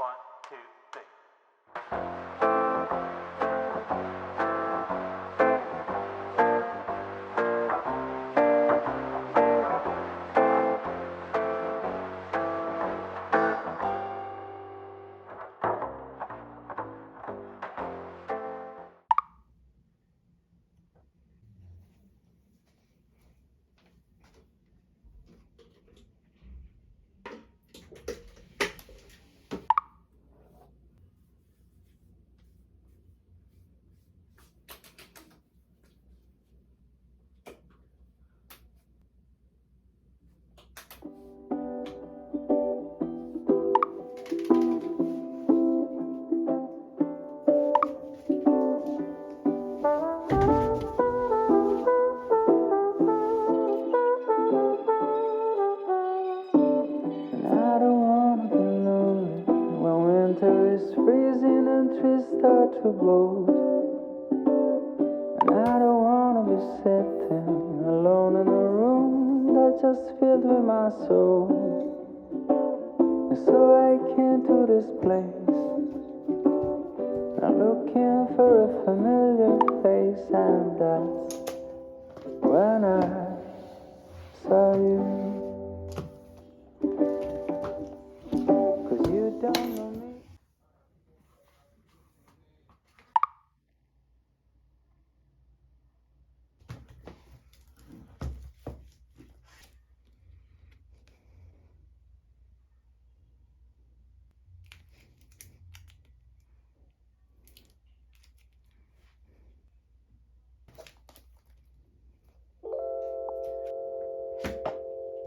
One, two, three. To boat, and I don't wanna be sitting alone in a room that's just filled with my soul. And so I came to this place, I'm looking for a familiar face, and that's when I saw you. 'Cause you don't know me.โ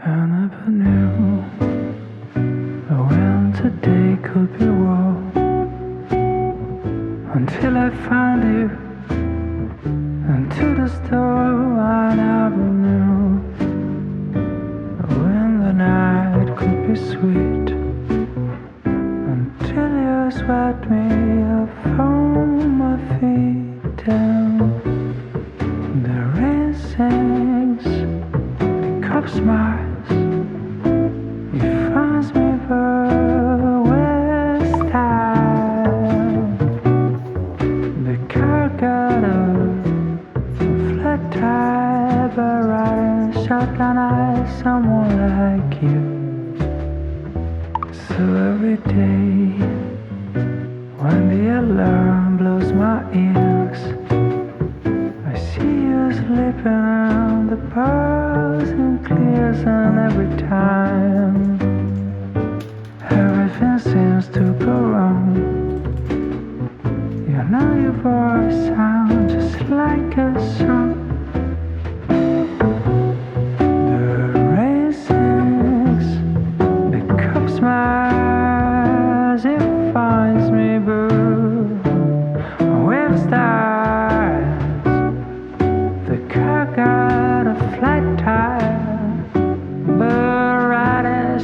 I never knew when today could be war until I found you into the store. I never knew when the night could be sweet until you swept me up from my feet down. The rain sings, the cup smiles. Shotgun eyes, someone like you. So every day, when the alarm blows my ears, I see you sleeping on the bars and clears, and every time everything seems to go wrong. You know your voice sounds just like a song.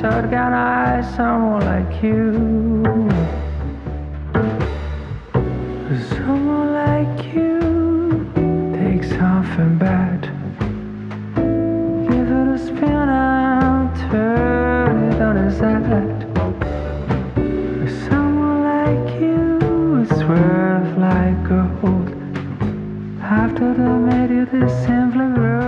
Shotgun eyes, someone like you. Someone like you takes something bad, give it a spin and turn it on its head. Someone like you is worth like gold. After they made you, they simply broke.